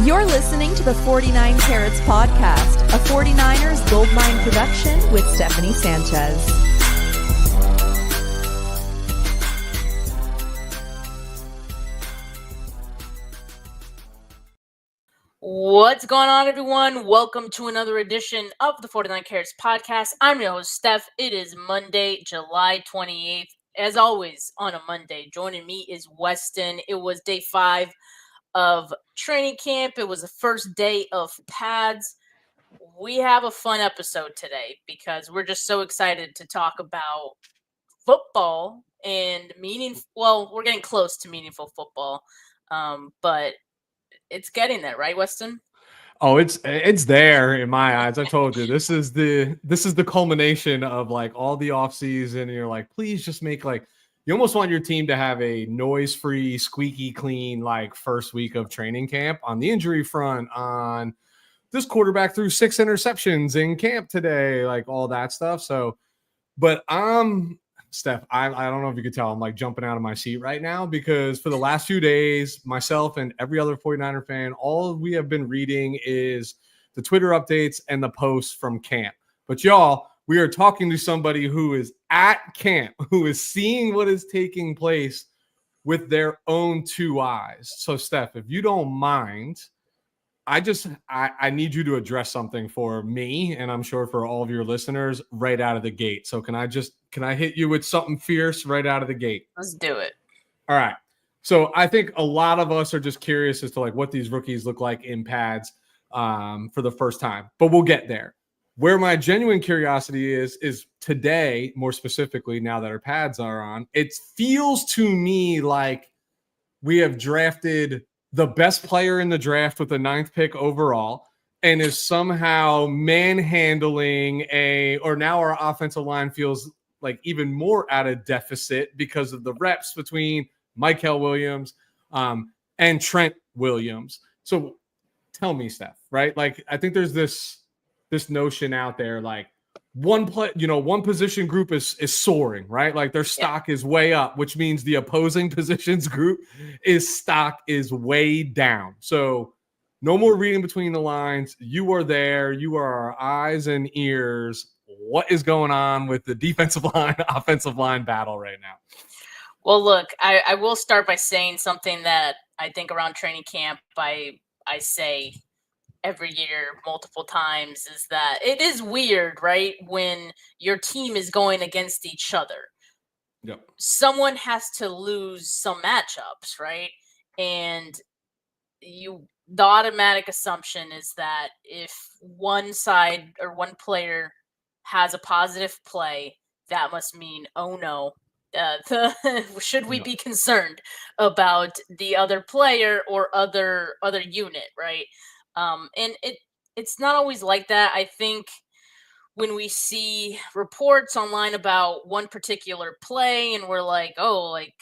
You're listening to the 49 Carats Podcast, a 49ers Goldmine production with Stephanie Sanchez. What's going on, everyone? Welcome to another edition of the 49 Carats Podcast. I'm your host, Steph. It is Monday, July 28th. As always, on a Monday, joining me is Weston. It was day 5 of training camp. It was the first day of pads. We have a fun episode today because we're just so excited to talk about football and we're getting close to meaningful football, but it's getting there, right, Weston? Oh, it's there in my eyes. I told you this is the culmination of like all the offseason, and you're like, please just make you almost want your team to have a noise-free, squeaky clean like first week of training camp. On the injury front, on this quarterback threw 6 interceptions in camp today, like all that stuff. So, but Steph, I don't know if you could tell, I'm like jumping out of my seat right now because for the last few days, myself and every other 49er fan, all we have been reading is the Twitter updates and the posts from camp. But y'all, we are talking to somebody who is at camp, who is seeing what is taking place with their own 2 eyes. So, Steph, if you don't mind, I need you to address something for me, and I'm sure for all of your listeners right out of the gate. So can I hit you with something fierce right out of the gate? Let's do it. All right. So I think a lot of us are just curious as to like what these rookies look like in pads for the first time, but we'll get there. Where my genuine curiosity is today, more specifically, now that our pads are on, it feels to me like we have drafted the best player in the draft with the 9th pick overall and is somehow manhandling or now our offensive line feels like even more at a deficit because of the reps between Mykel Williams and Trent Williams. So tell me, Steph, right? Like, I think there's this notion out there, like one position group is soaring, right? Like their stock is way up, which means the opposing positions group stock is way down. So no more reading between the lines. You are there. You are our eyes and ears. What is going on with the defensive line, offensive line battle right now? Well, look, I will start by saying something that I think around training camp I say every year multiple times is that it is weird, right? When your team is going against each other. Yep. Someone has to lose some matchups, right? And the automatic assumption is that if one side or one player has a positive play, that must mean, oh no, should we be concerned about the other player or other unit, right? And it's not always like that. I think when we see reports online about one particular play and we're like, oh, like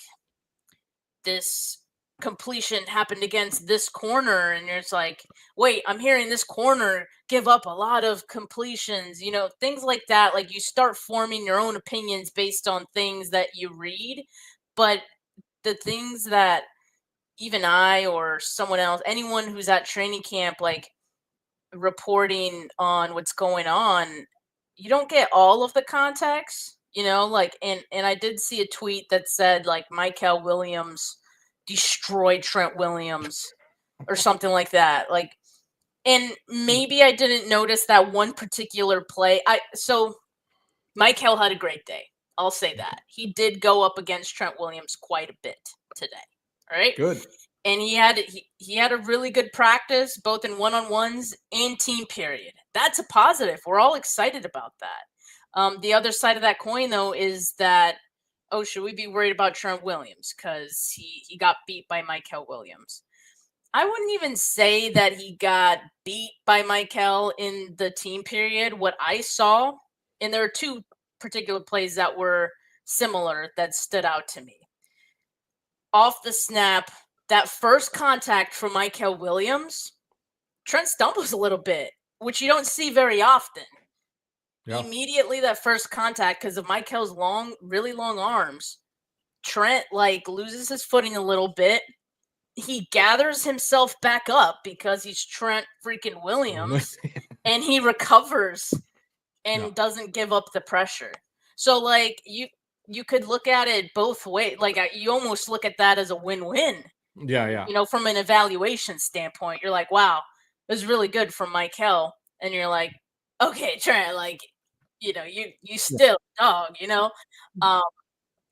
this completion happened against this corner, and it's like, wait, I'm hearing this corner give up a lot of completions, things like that. Like you start forming your own opinions based on things that you read, but the things that even I or someone else, anyone who's at training camp, like reporting on what's going on, you don't get all of the context, like, and I did see a tweet that said like Mykel Williams destroyed Trent Williams or something like that. Like, and maybe I didn't notice that one particular play. So Mykel had a great day. I'll say that. He did go up against Trent Williams quite a bit today. All right. Good. And he had a really good practice, both in one-on-ones and team period. That's a positive. We're all excited about that. The other side of that coin, though, is that, should we be worried about Trent Williams because he got beat by Mykel Williams? I wouldn't even say that he got beat by Mykel in the team period. What I saw, and there are 2 particular plays that were similar that stood out to me. Off the snap, that first contact from Mykel Williams, Trent stumbles a little bit, which you don't see very often. Yeah. Immediately that first contact, because of Mykel's really long arms, Trent loses his footing a little bit, he gathers himself back up because he's Trent freaking Williams and he recovers and doesn't give up the pressure. So like you could look at it both ways. Like you almost look at that as a win-win. Yeah. You know, from an evaluation standpoint, you're like, wow, it was really good from Michael. And you're like, okay, Trent, like, you know, you still dog, you know?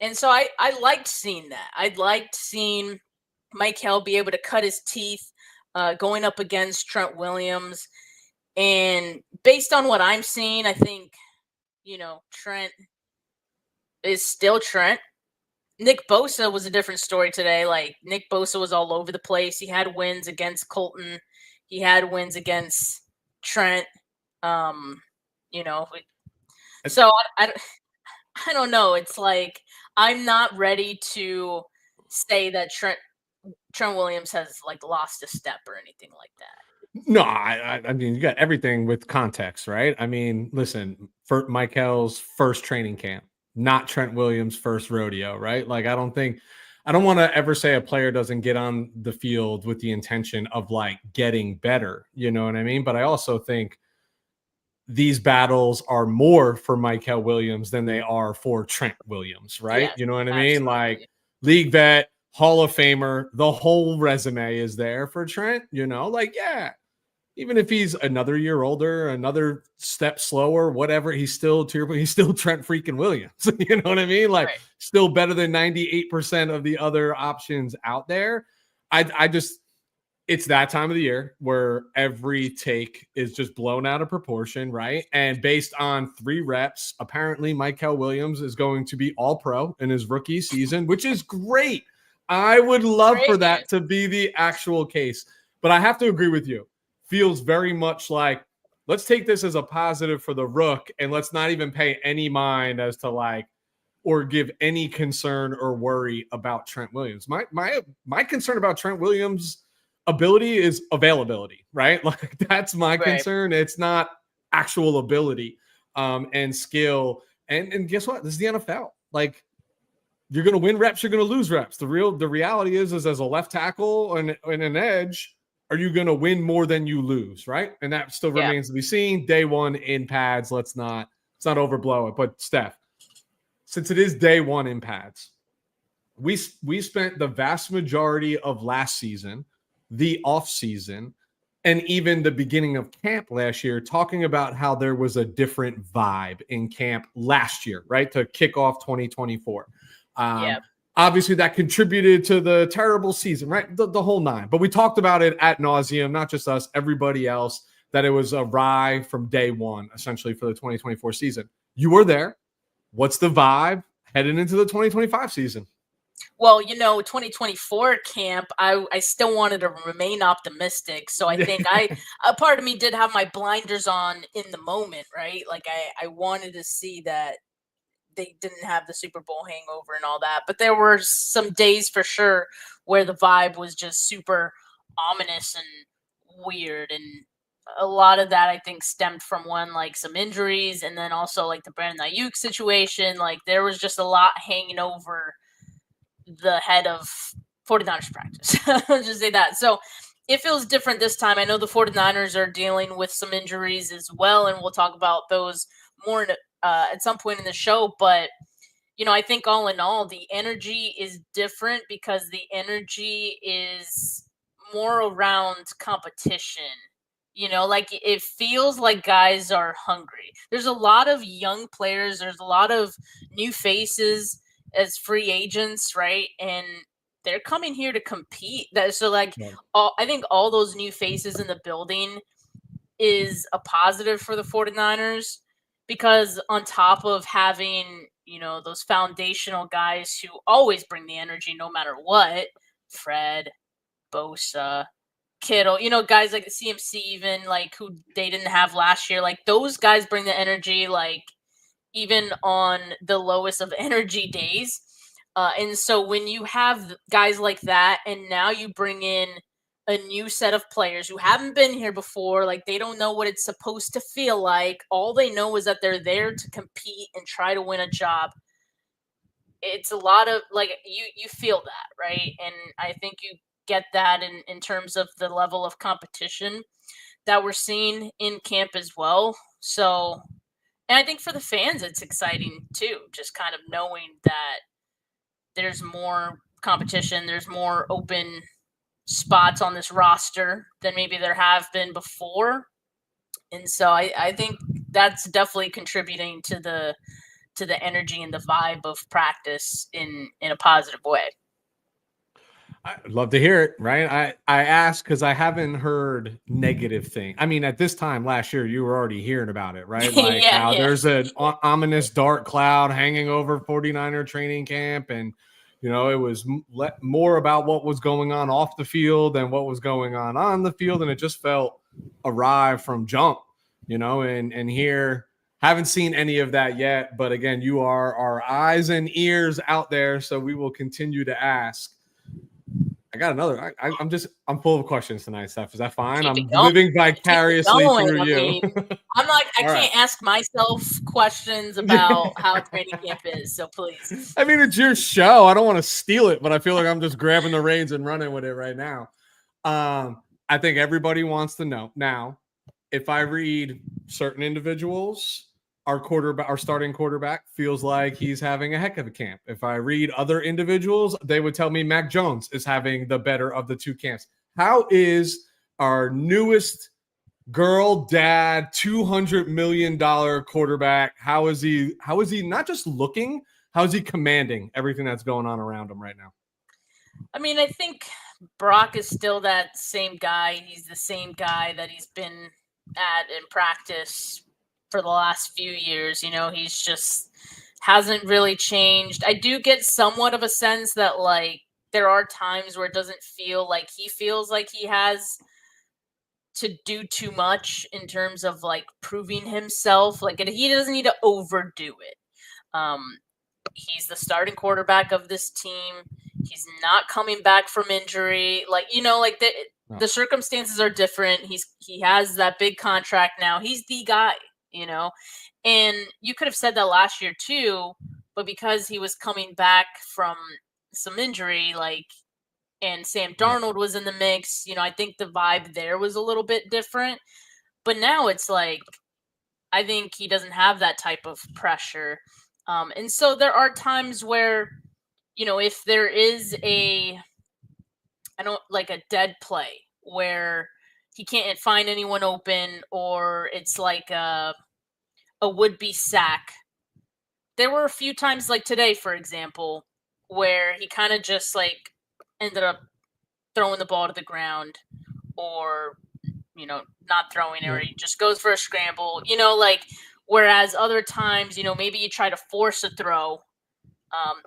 And so I liked seeing that. I liked seeing Michael be able to cut his teeth going up against Trent Williams. And based on what I'm seeing, I think, you know, Trent is still Trent. Nick Bosa was a different story today. Like, Nick Bosa was all over the place. He had wins against Colton. He had wins against Trent. You know, so I don't know. It's like I'm not ready to say that Trent Williams has like lost a step or anything like that. No, I mean, you got everything with context, right? I mean, listen, for Michael's first training camp, not Trent Williams' first rodeo, right? Like, I don't want to ever say a player doesn't get on the field with the intention of like getting better, you know what I mean? But I also think these battles are more for Michael Williams than they are for Trent Williams, right? Yes, you know what I absolutely. mean? Like, league vet, Hall of Famer, the whole resume is there for Trent, you know? Like, yeah, even if he's another year older, another step slower, whatever, he's still Trent freaking Williams. You know what I mean? Like, Right. still better than 98% of the other options out there. I just, it's that time of the year where every take is just blown out of proportion, right? And based on 3 reps, apparently Michael Williams is going to be all pro in his rookie season, which is great. I would love for that to be the actual case. But I have to agree with you. Feels very much like, let's take this as a positive for the Rook and let's not even pay any mind as to like, or give any concern or worry about Trent Williams. My concern about Trent Williams' ability is availability, right? Like, that's my concern. It's not actual ability and skill. And guess what? This is the NFL. Like, you're going to win reps, you're going to lose reps. The reality is as a left tackle and an edge, are you going to win more than you lose, right? And that still remains to be seen. Day one in pads. Let's not overblow it. But Steph, since it is day one in pads, we spent the vast majority of last season, the off season, and even the beginning of camp last year talking about how there was a different vibe in camp last year, right? To kick off 2024. Obviously, that contributed to the terrible season, right? The whole 9. But we talked about it ad nauseum, not just us, everybody else, that it was a rye from day one, essentially, for the 2024 season. You were there. What's the vibe heading into the 2025 season? Well, you know, 2024 camp, I still wanted to remain optimistic. So I think a part of me did have my blinders on in the moment, right? Like I wanted to see that they didn't have the Super Bowl hangover and all that. But there were some days for sure where the vibe was just super ominous and weird. And a lot of that, I think, stemmed from like some injuries and then also like the Brandon Ayuk situation. Like there was just a lot hanging over the head of 49ers practice. I'll just say that. So it feels different this time. I know the 49ers are dealing with some injuries as well, and we'll talk about those more at some point in the show. But, you know, I think all in all, the energy is different because the energy is more around competition. You know, like it feels like guys are hungry. There's a lot of young players. There's a lot of new faces as free agents, right? And they're coming here to compete. So like I think all those new faces in the building is a positive for the 49ers because on top of having, you know, those foundational guys who always bring the energy no matter what, Fred, Bosa, Kittle, you know, guys like CMC even, like, who they didn't have last year, like those guys bring the energy, like, even on the lowest of energy days. And so when you have guys like that, and now you bring in a new set of players who haven't been here before, like they don't know what it's supposed to feel like. All they know is that they're there to compete and try to win a job. It's a lot of like, you feel that, right? And I think get that in terms of the level of competition that we're seeing in camp as well. So, and I think for the fans, it's exciting too, just kind of knowing that there's more competition, there's more open spots on this roster than maybe there have been before. And so I think that's definitely contributing to the energy and the vibe of practice in a positive way. I'd love to hear it, right? I asked because I haven't heard negative thing. I mean, at this time last year, you were already hearing about it, right? Like how there's an ominous dark cloud hanging over 49er training camp. And, you know, it was more about what was going on off the field than what was going on the field. And it just felt awry from jump, you know, and here haven't seen any of that yet. But again, you are our eyes and ears out there. So we will continue to ask. I got another. I'm full of questions tonight, Steph. Is that fine? I'm living vicariously through you. I mean, I can't ask myself questions about how training camp is. So please. I mean, it's your show. I don't want to steal it, but I feel like I'm just grabbing the reins and running with it right now. I think everybody wants to know now. If I read certain individuals, our starting quarterback feels like he's having a heck of a camp. If I read other individuals, they would tell me Mac Jones is having the better of the two camps. How is our newest girl dad, $200 million quarterback? How is he not just looking, how is he commanding everything that's going on around him right now? I mean, I think Brock is still that same guy. He's the same guy that he's been at in practice for the last few years. You know, he's just hasn't really changed. I do get somewhat of a sense that, like, there are times where it doesn't feel like he feels like he has to do too much in terms of, like, proving himself. Like, he doesn't need to overdo it. He's the starting quarterback of this team. He's not coming back from injury. Like, you know, like the circumstances are different. He has that big contract now. He's the guy. You know, and you could have said that last year too, but because he was coming back from some injury, like, and Sam Darnold was in the mix, you know, I think the vibe there was a little bit different. But now it's like, I think he doesn't have that type of pressure. And so there are times where, you know, if there is a dead play where he can't find anyone open, or it's like a would-be sack. There were a few times, like today, for example, where he kind of just, like, ended up throwing the ball to the ground, or, you know, not throwing it, or he just goes for a scramble, you know, like, whereas other times, you know, maybe you try to force a throw,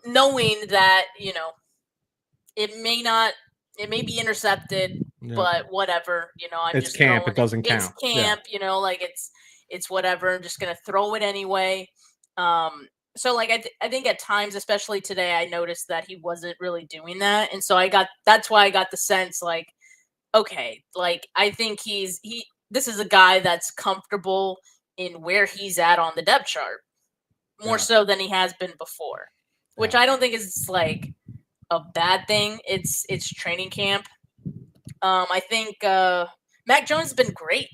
knowing that, you know, it may be intercepted, but whatever, you know, it's just camp. It doesn't count. It's camp, you know, like it's whatever. I'm just going to throw it anyway. So like, I think at times, especially today, I noticed that he wasn't really doing that. And so that's why I got the sense, like, okay, like, I think this is a guy that's comfortable in where he's at on the depth chart, more so than he has been before, which I don't think is like a bad thing. It's training camp. I think Mac Jones has been great.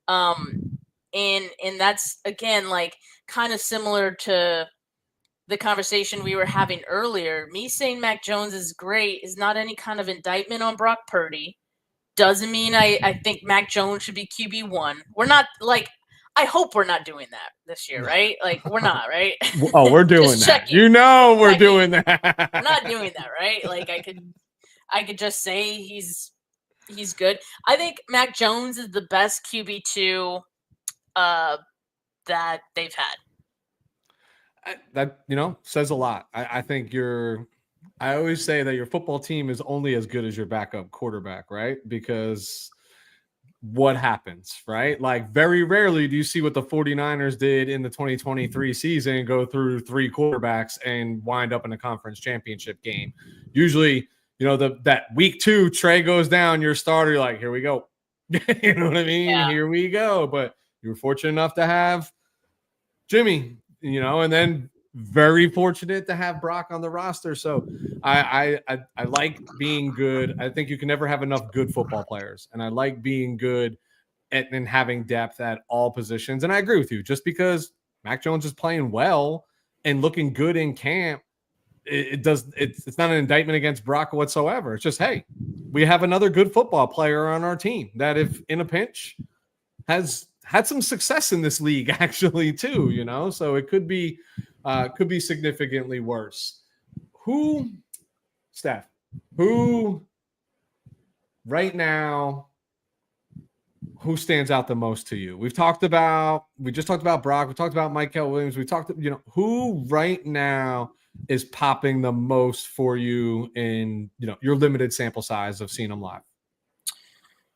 And that's, again, like, kind of similar to the conversation we were having earlier. Me saying Mac Jones is great is not any kind of indictment on Brock Purdy. Doesn't mean I think Mac Jones should be QB1. We're not, like, I hope we're not doing that this year, right? Like, we're not, right? Oh, we're doing that. Checking. You know, we're doing that. We're not doing that, right? Like, I could just say he's good. I think Mac Jones is the best QB2 that they've had. That, you know, says a lot. I think I always say that your football team is only as good as your backup quarterback, right? Because what happens, right? Like, very rarely do you see what the 49ers did in the 2023 season, go through three quarterbacks and wind up in a conference championship game. Usually, you know, that week 2, Trey goes down, your starter, you're like, here we go. You know what I mean? Yeah. Here we go. But you were fortunate enough to have Jimmy, you know, and then very fortunate to have Brock on the roster. So I like being good. I think you can never have enough good football players, and I like being good and having depth at all positions. And I agree with you. Just because Mac Jones is playing well and looking good in camp, it's not an indictment against Brock whatsoever. It's just, hey, we have another good football player on our team that, if in a pinch, has had some success in this league actually too, so it could be significantly worse. Steph, who right now, who stands out the most to you? We just talked about Brock. We talked about Michael Williams. We talked, who right now is popping the most for you in, your limited sample size of seeing them live?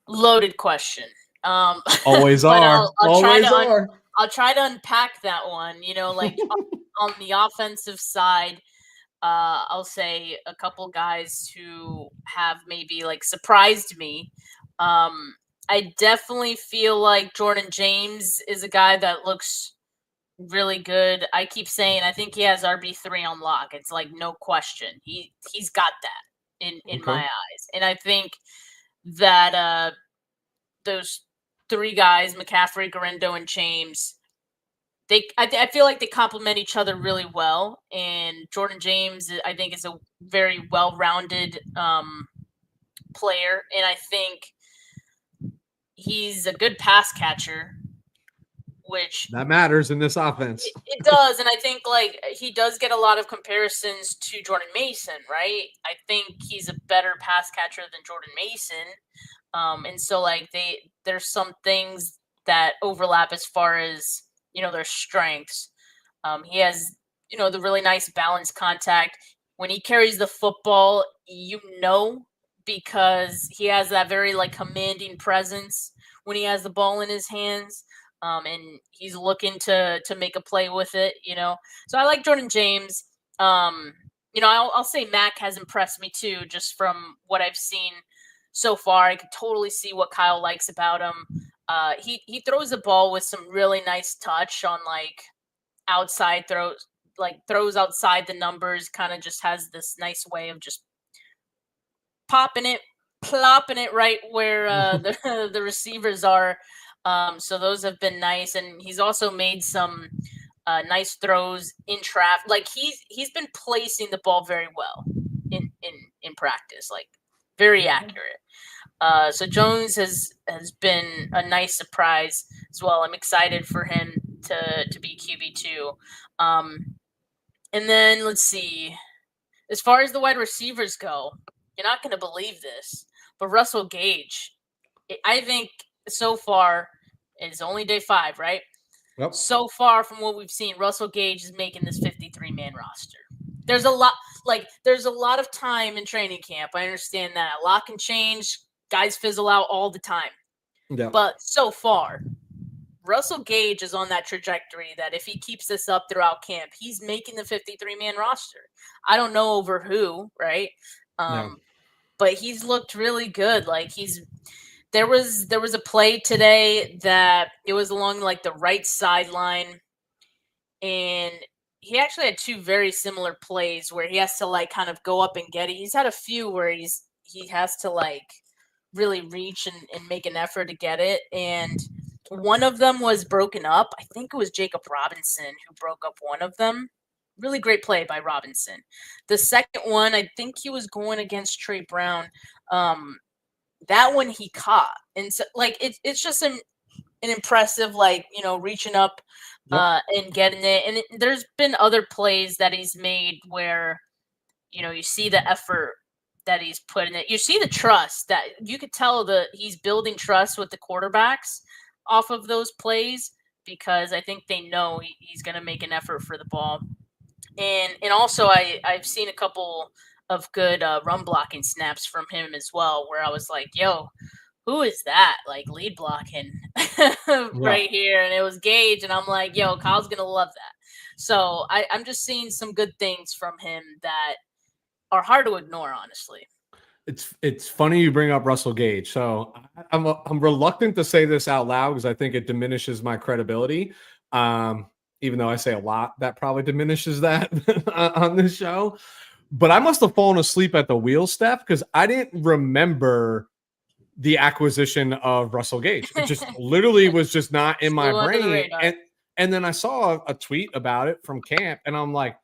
Loaded question. Always are. I'll try to unpack that one. Like on the offensive side, I'll say a couple guys who have maybe like surprised me. I definitely feel like Jordan James is a guy that looks really good. I keep saying I think he has RB3 on lock. It's like no question. He's got that in my eyes. And I think that those three guys, McCaffrey, Garendo, and James, I feel like they complement each other really well. And Jordan James, I think, is a very well-rounded player. And I think he's a good pass catcher, which that matters in this offense. It does. And I think like he does get a lot of comparisons to Jordan Mason, right? I think he's a better pass catcher than Jordan Mason. And so like there's some things that overlap as far as, their strengths. He has, the really nice balanced contact. When he carries the football, because he has that very like commanding presence when he has the ball in his hands. And he's looking to make a play with it, So I like Jordan James. I'll say Mac has impressed me too, just from what I've seen so far. I could totally see what Kyle likes about him. He throws the ball with some really nice touch on like outside throws, like throws outside the numbers, kind of just has this nice way of just plopping it right where the receivers are. So those have been nice, and he's also made some nice throws in traffic. Like he's been placing the ball very well in practice, like very accurate. So Jones has been a nice surprise as well. I'm excited for him to be QB2. And then let's see, as far as the wide receivers go, you're not going to believe this, but Russell Gage, I think so far, it's only day 5, right? Yep. So far from what we've seen, Russell Gage is making this 53-man roster. There's a lot of time in training camp. I understand that. A lot can change. Guys fizzle out all the time. Yeah. But so far, Russell Gage is on that trajectory that if he keeps this up throughout camp, he's making the 53-man roster. I don't know over who, right? But he's looked really good. Like there was a play today that it was along like the right sideline, and he actually had 2 very similar plays where he has to like kind of go up and get it. He's had a few where he has to like really reach and make an effort to get it. And one of them was broken up. I think it was Jacob Robinson who broke up one of them. Really great play by Robinson. The second one, I think he was going against Trey Brown. That one he caught. And so like it's just an impressive, like, reaching up and getting it. And there's been other plays that he's made where, you see the effort that he's put in it. You see the trust that you could tell that he's building trust with the quarterbacks off of those plays, because I think they know he's going to make an effort for the ball. And also I've seen a couple of good run blocking snaps from him as well, where I was like, yo, who is that? Like lead blocking right here. And it was Gage. And I'm like, yo, Kyle's going to love that. So I'm just seeing some good things from him that are hard to ignore, honestly. It's funny you bring up Russell Gage. So I'm reluctant to say this out loud because I think it diminishes my credibility. even though I say a lot, that probably diminishes that on this show. But I must have fallen asleep at the wheel, Steph, because I didn't remember the acquisition of Russell Gage. It just literally was just not in my brain. And then I saw a tweet about it from camp, and I'm like,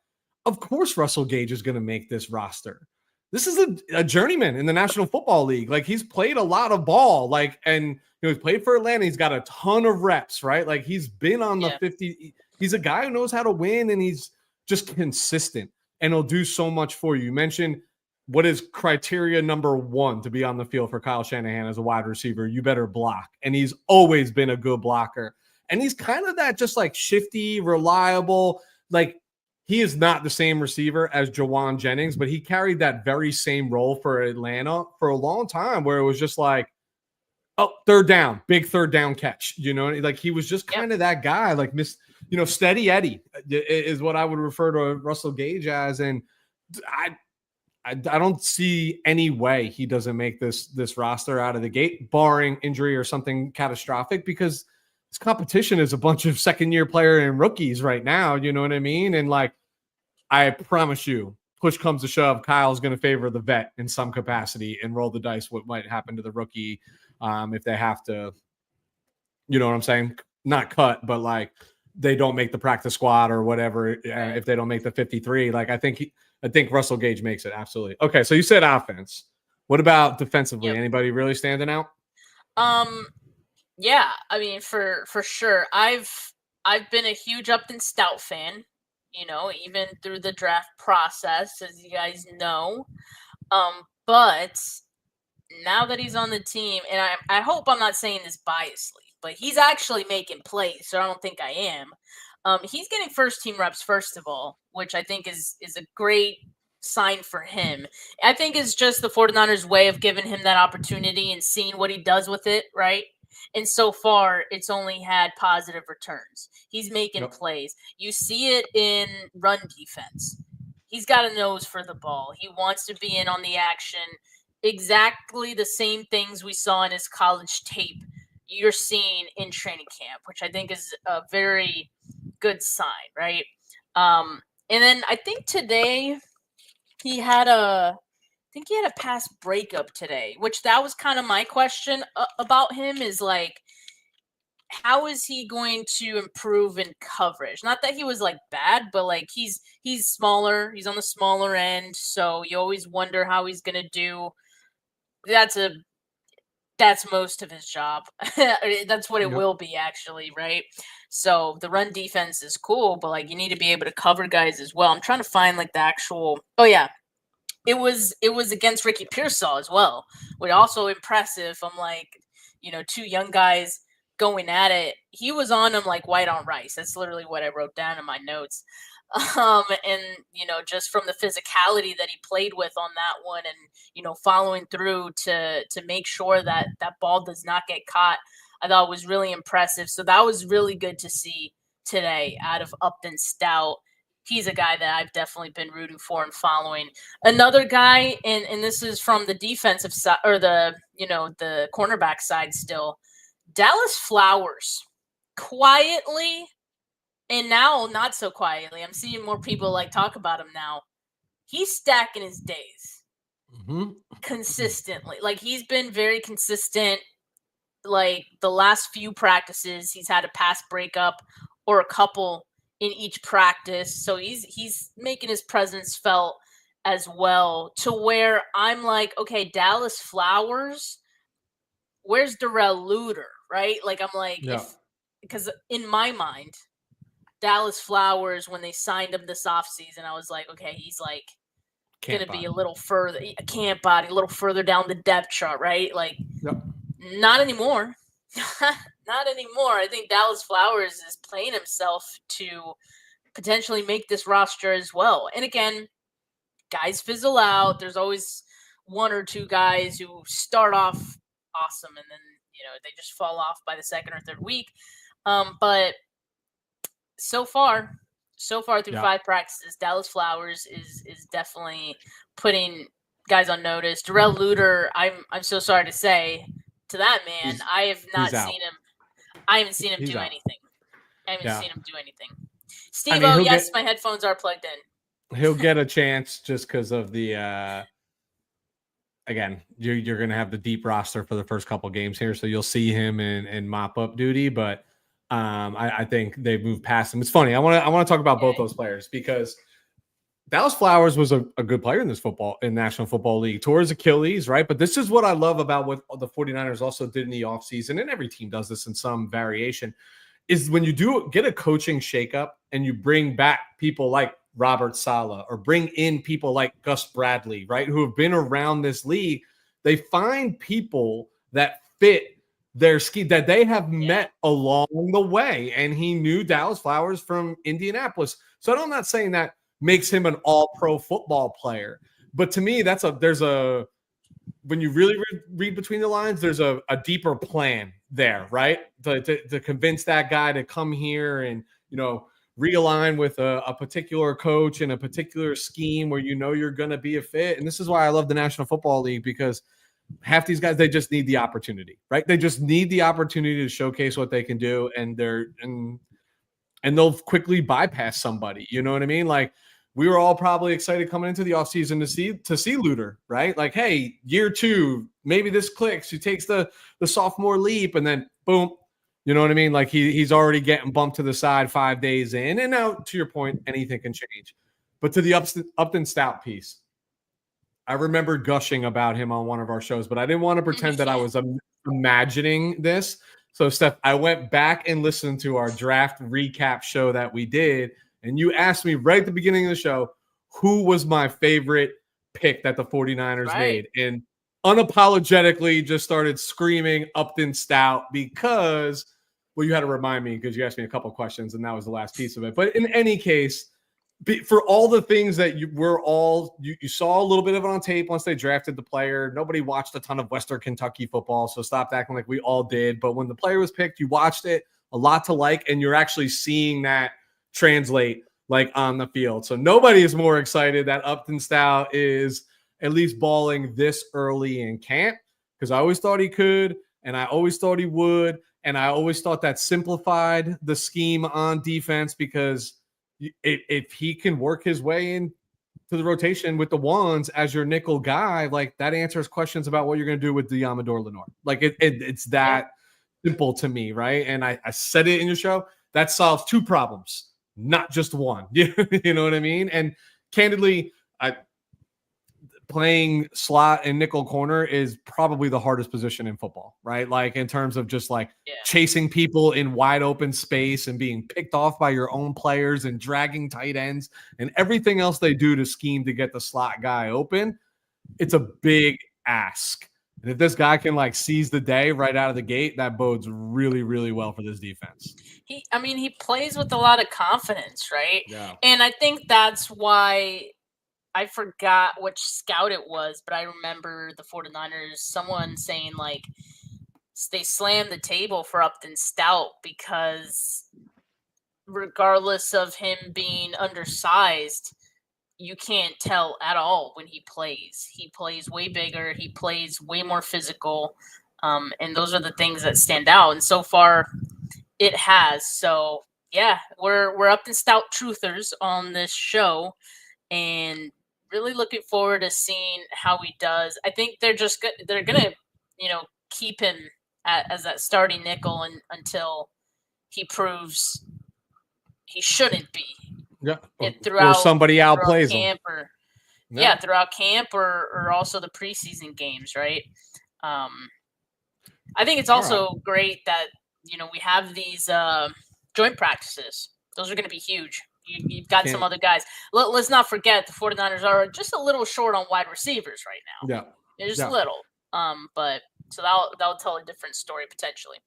of course Russell Gage is going to make this roster. This is a journeyman in the National Football League. Like, he's played a lot of ball, like, and he's played for Atlanta. He's got a ton of reps, right? Like, he's been on the 50. He's a guy who knows how to win, and he's just consistent, and he'll do so much for you. You mentioned what is criteria number one to be on the field for Kyle Shanahan as a wide receiver? You better block. And he's always been a good blocker. And he's kind of that just like shifty, reliable, like, he is not the same receiver as Jawan Jennings, but he carried that very same role for Atlanta for a long time, where it was just like, oh, third down, big third down catch. You know, like, he was just kind of that guy, like steady Eddie is what I would refer to Russell Gage as. And I don't see any way he doesn't make this roster out of the gate, barring injury or something catastrophic, because this competition is a bunch of second-year player and rookies right now. You know what I mean? And like, I promise you, push comes to shove, Kyle's going to favor the vet in some capacity and roll the dice what might happen to the rookie if they have to, you know what I'm saying? Not cut, but like, they don't make the practice squad or whatever. If they don't make the 53, like, I think Russell Gage makes it. Absolutely. Okay. So you said offense. What about defensively? Anybody really standing out? Yeah, I mean, for sure. I've been a huge Upton Stout fan, you know, even through the draft process, as you guys know. But now that he's on the team, and I hope I'm not saying this biasly, but he's actually making plays, so I don't think I am. He's getting first team reps, first of all, which I think is a great sign for him. I think it's just the 49ers way of giving him that opportunity and seeing what he does with it, right? And so far, it's only had positive returns. He's making plays. You see it in run defense. He's got a nose for the ball. He wants to be in on the action. Exactly the same things we saw in his college tape you're seeing in training camp, which I think is a very good sign, right? And then I think today he had a pass breakup today, which that was kind of my question about him, is like, how is he going to improve in coverage? Not that he was like bad, but like, he's smaller. He's on the smaller end. So you always wonder how he's going to do. That's most of his job. That's what it will be, actually, right? So the run defense is cool, but like, you need to be able to cover guys as well. I'm trying to find like the actual. Oh yeah, it was against Ricky Pearsall as well, which also impressive. I'm like, you know, two young guys going at it. He was on him like white on rice. That's literally what I wrote down in my notes. And, you know, just from the physicality that he played with on that one, and, you know, following through to make sure that ball does not get caught, I thought was really impressive. So that was really good to see today out of Upton Stout. He's a guy that I've definitely been rooting for and following. Another guy, and this is from the defensive side, or the cornerback side still, Dallas Flowers, quietly. And now, not so quietly, I'm seeing more people like talk about him now. He's stacking his days consistently. Like, he's been very consistent. Like, the last few practices, he's had a pass breakup or a couple in each practice. So he's making his presence felt as well, to where I'm like, okay, Dallas Flowers, where's Darrell Luter, right? Like, I'm like, because in my mind, Dallas Flowers, when they signed him this offseason, I was like, okay, he's like going to be a little further, a camp body, a little further down the depth chart, right? Like, not anymore. Not anymore. I think Dallas Flowers is playing himself to potentially make this roster as well. And again, guys fizzle out. There's always one or two guys who start off awesome, and then, you know, they just fall off by the second or third week. But so far through 5 practices, Dallas Flowers is definitely putting guys on notice. Darrell Luter, I'm so sorry to say to that man, I have not seen him. I haven't seen him do anything. I haven't seen him do anything. Steve, he'll yes, my headphones are plugged in. He'll get a chance just because of the again, you're going to have the deep roster for the first couple games here, so you'll see him in mop up duty. But I think they've moved past him. It's funny. I want to talk about both those players because Dallas Flowers was a good player in National Football League. Tore his Achilles, right? But this is what I love about what the 49ers also did in the offseason, and every team does this in some variation, is when you do get a coaching shakeup and you bring back people like Robert Saleh or bring in people like Gus Bradley, right, who have been around this league, they find people that fit their scheme that they have met along the way. And he knew Dallas Flowers from Indianapolis. So I'm not saying that makes him an all-pro football player. But to me, when you really read between the lines, there's a deeper plan there, right? To convince that guy to come here and, realign with a particular coach and a particular scheme where you're going to be a fit. And this is why I love the National Football League, because half these guys, they just need the opportunity, right? They just need the opportunity to showcase what they can do, and they'll quickly bypass somebody. You know what I mean? Like, we were all probably excited coming into the offseason to see Luter, right? Like, hey, year 2, maybe this clicks. He takes the sophomore leap, and then boom, you know what I mean? Like, he's already getting bumped to the side 5 days in. And now, to your point, anything can change. But to the Upton Stout piece, I remember gushing about him on one of our shows, but I didn't want to pretend that I was imagining this. So, Steph, I went back and listened to our draft recap show that we did, and you asked me right at the beginning of the show who was my favorite pick that the 49ers made. And unapologetically just started screaming Upton Stout because, well, you had to remind me because you asked me a couple questions, and that was the last piece of it. But in any case, for all the things that you saw a little bit of it on tape once they drafted the player. Nobody watched a ton of Western Kentucky football, so stop acting like we all did. But when the player was picked, you watched it, a lot to like, and you're actually seeing that translate like on the field. So nobody is more excited that Upton Stout is at least balling this early in camp, because I always thought he could, and I always thought he would, and I always thought that simplified the scheme on defense, because if he can work his way into the rotation with the ones as your nickel guy, like, that answers questions about what you're going to do with Diamador Lenore. Like, it's that simple to me, right? And I said it in your show, that solves 2 problems, not just one. You know what I mean? And candidly, playing slot and nickel corner is probably the hardest position in football, right? Like, in terms of just chasing people in wide open space and being picked off by your own players and dragging tight ends and everything else they do to scheme to get the slot guy open. It's a big ask. And if this guy can seize the day right out of the gate, that bodes really, really well for this defense. He plays with a lot of confidence, right? Yeah. And I think that's why I forgot which scout it was, but I remember the 49ers, someone saying they slammed the table for Upton Stout because regardless of him being undersized, you can't tell at all when he plays. He plays way bigger. He plays way more physical. And those are the things that stand out. And so far it has. So yeah, we're Upton Stout truthers on this show, and really looking forward to seeing how he does. I think they're just good. They're going to, keep him as that starting nickel until he proves he shouldn't be. Yeah. Or somebody outplays him. Throughout camp or also the preseason games, right? I think it's also great that, we have these joint practices. Those are going to be huge. You've got some other guys. Let's not forget the 49ers are just a little short on wide receivers right now. Yeah. They're just a little. But so that'll tell a different story potentially.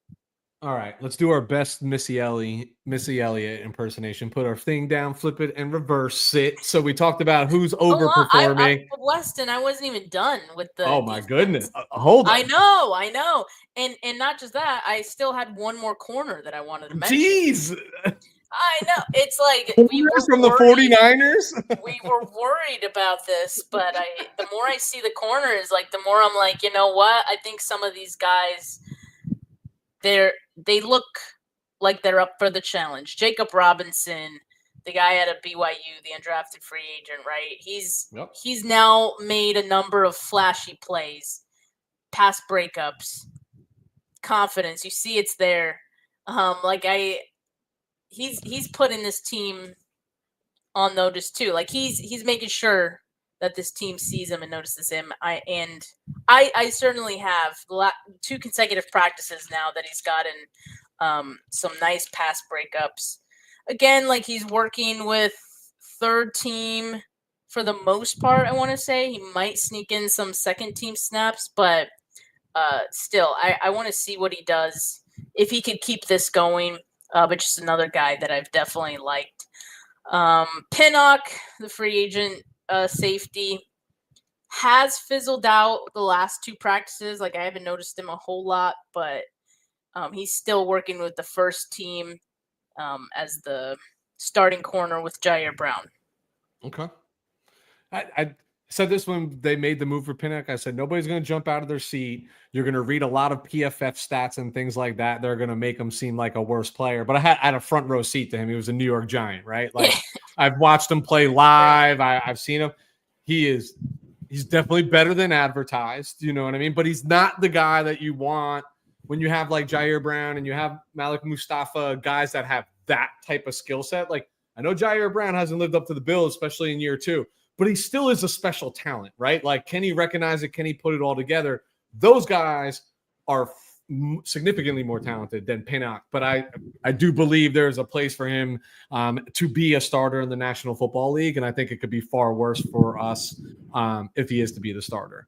All right, let's do our best Missy Elliott impersonation. Put our thing down, flip it, and reverse it. So we talked about who's overperforming. Weston, I wasn't even done with the. Oh my goodness! Hold on. I know, and not just that. I still had one more corner that I wanted to mention. Jeez. I know. It's like we were from the 49ers. We were worried about this, but the more I see the corners, the more I'm like, you know what? I think some of these guys, they look like they're up for the challenge. Jacob Robinson, the guy out of BYU, the undrafted free agent, right? Yep. He's now made a number of flashy plays, pass breakups, confidence. You see it's there. He's putting this team on notice too. Like he's making sure that this team sees him and notices him. I certainly have 2 consecutive practices now that he's gotten some nice pass breakups. Again, like he's working with third team for the most part. I want to say he might sneak in some second team snaps, but still, I want to see what he does if he could keep this going. But just another guy that I've definitely liked. Pinnock, the free agent safety, has fizzled out the last 2 practices. Like I haven't noticed him a whole lot, but he's still working with the first team as the starting corner with Jair Brown. Okay. I said this when they made the move for Pinnock. I said, nobody's going to jump out of their seat. You're going to read a lot of PFF stats and things like that. They're going to make him seem like a worse player. But I had a front row seat to him. He was a New York Giant, right? Like I've watched him play live. I've seen him. He's definitely better than advertised. You know what I mean? But he's not the guy that you want when you have like Jair Brown and you have Malik Mustafa, guys that have that type of skill set. Like I know Jair Brown hasn't lived up to the bill, especially in year 2. But he still is a special talent, right? Like, can he recognize it? Can he put it all together? Those guys are significantly more talented than Pinnock. But I do believe there's a place for him to be a starter in the National Football League. And I think it could be far worse for us if he is to be the starter,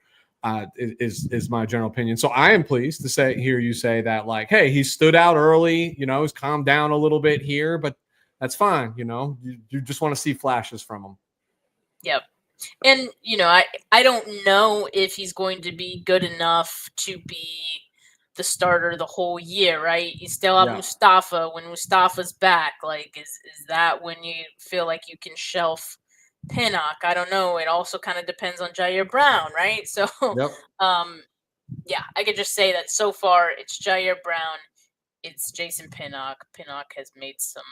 is my general opinion. So I am pleased to hear you say that, like, hey, he stood out early, you know, he's calmed down a little bit here, but that's fine. You know, you just want to see flashes from him. Yep. And, you know, I don't know if he's going to be good enough to be the starter the whole year, right? You still have Mustafa. When Mustafa's back, like, is that when you feel like you can shelf Pinnock? I don't know. It also kind of depends on Jair Brown, right? So, yeah, I could just say that so far it's Jair Brown, it's Jason Pinnock. Pinnock has made some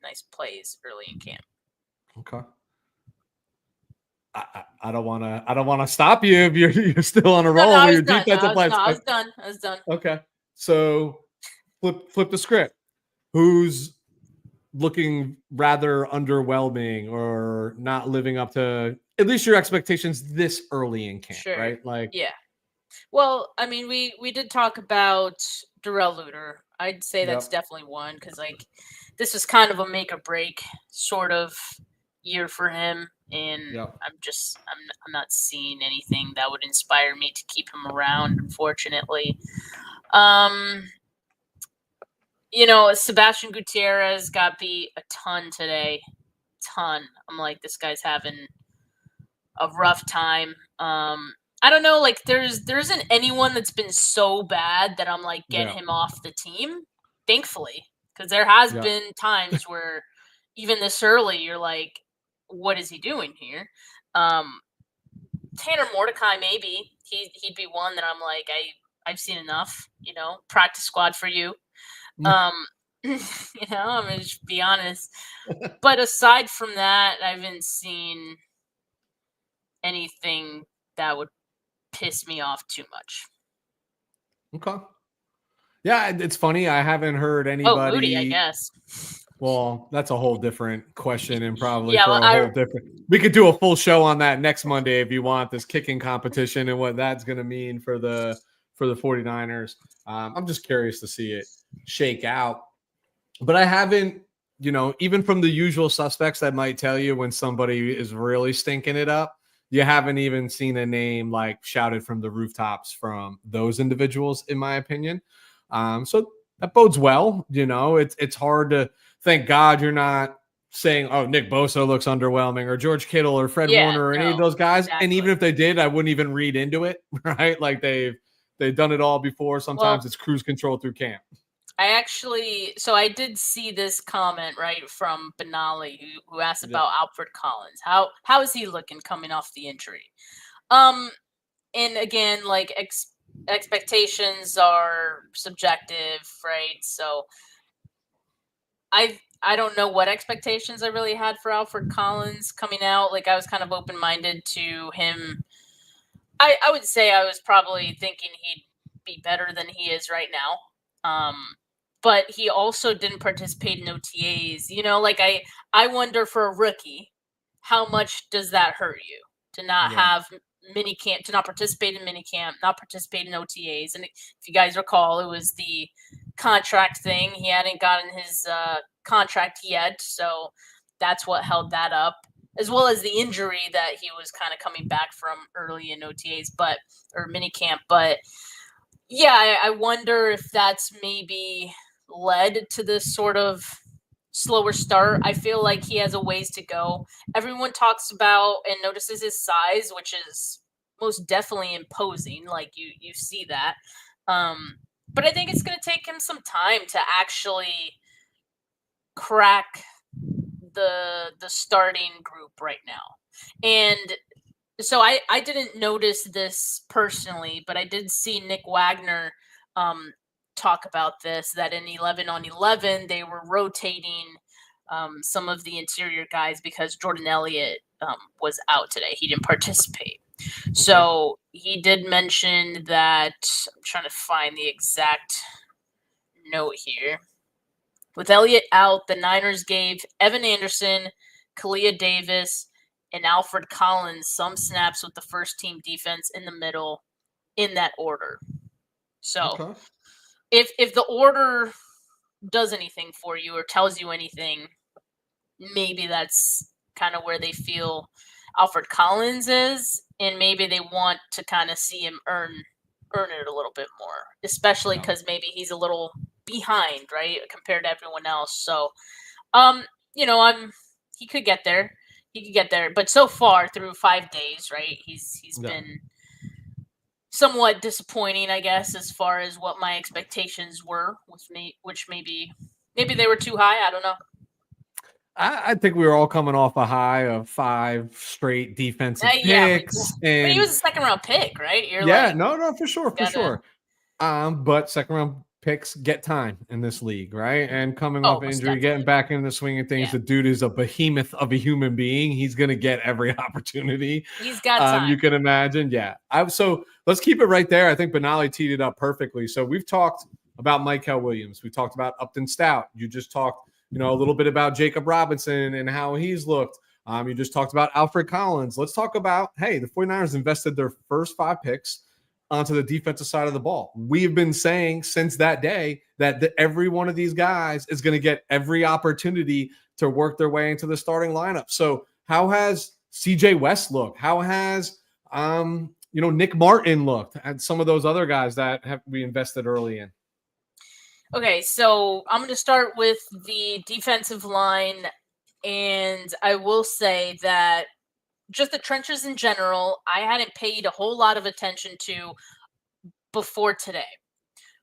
nice plays early in camp. Okay. I don't want to stop you if you're still on a roll with your defensive plans. I was done. Okay. So flip the script. Who's looking rather underwhelming or not living up to at least your expectations this early in camp, right? Like, yeah. Well, I mean, we did talk about Darrell Luter. I'd say that's definitely one because like this was kind of a make or break sort of year for him. And I'm not seeing anything that would inspire me to keep him around, unfortunately. You know, Sebastian Gutierrez got beat a ton today. I'm like, this guy's having a rough time. I don't know, like there isn't anyone that's been so bad that I'm like, get him off the team, thankfully. Because there has been times where even this early, you're like, what is he doing here? Tanner Mordecai, maybe he'd be one that I'm like, I've seen enough, you know, practice squad for you. You know, I'm gonna just be honest. But aside from that, I haven't seen anything that would piss me off too much. Okay. Yeah, it's funny. I haven't heard anybody. Oh, Moody, I guess. Well, that's a whole different question and probably whole different. We could do a full show on that next Monday if you want, this kicking competition and what that's going to mean for the 49ers. I'm just curious to see it shake out. But I haven't, you know, even from the usual suspects that might tell you when somebody is really stinking it up, you haven't even seen a name like shouted from the rooftops from those individuals, in my opinion. So that bodes well. You know, it's hard to. Thank God you're not saying, oh, Nick Bosa looks underwhelming or George Kittle or Fred Warner or any of those guys. Exactly. And even if they did, I wouldn't even read into it, right? Like they've done it all before. Sometimes it's cruise control through camp. I did see this comment, right, from Benali who asked about Alfred Collins. How is he looking coming off the injury? And again, like expectations are subjective, right? So I I don't know what expectations I really had for Alfred Collins coming out. Like, I was kind of open-minded to him. I would say I was probably thinking he'd be better than he is right now. But he also didn't participate in OTAs. You know, like I wonder for a rookie, how much does that hurt you to not have mini camp, to not participate in mini camp, not participate in OTAs? And if you guys recall, it was the contract thing. He hadn't gotten his contract yet, so that's what held that up, as well as the injury that he was kind of coming back from early in OTAs, or mini camp. But yeah, I wonder if that's maybe led to this sort of slower start. I feel like he has a ways to go. Everyone talks about and notices his size, which is most definitely imposing. Like you see that. But I think it's going to take him some time to actually crack the starting group right now. And so I didn't notice this personally, but I did see Nick Wagner talk about this, that in 11 on 11, they were rotating some of the interior guys because Jordan Elliott was out today. He didn't participate. Okay. So he did mention that, I'm trying to find the exact note here. With Elliott out, the Niners gave Evan Anderson, Kalia Davis, and Alfred Collins some snaps with the first team defense in the middle in that order. So if the order does anything for you or tells you anything, maybe that's kind of where they feel Alfred Collins is, and maybe they want to kind of see him earn it a little bit more, especially because maybe he's a little behind, right, compared to everyone else. So, he could get there. But so far through 5 days, right, he's been somewhat disappointing, I guess, as far as what my expectations were with me, which maybe they were too high. I don't know. I think we were all coming off a high of 5 straight defensive picks. But he was a second-round pick, right? No, for sure. But second-round picks get time in this league, right? And coming off injury, getting back into the swing of things, the dude is a behemoth of a human being. He's going to get every opportunity. He's got time. You can imagine. Yeah. So let's keep it right there. I think Benali teed it up perfectly. So we've talked about Michael Williams. We talked about Upton Stout. You just talked a little bit about Jacob Robinson and how he's looked. You just talked about Alfred Collins. Let's talk about, the 49ers invested their first 5 picks onto the defensive side of the ball. We've been saying since that day that every one of these guys is going to get every opportunity to work their way into the starting lineup. So how has CJ West looked? How has, Nick Martin looked, and some of those other guys that we invested early in? Okay, so I'm going to start with the defensive line, and I will say that just the trenches in general, I hadn't paid a whole lot of attention to before today.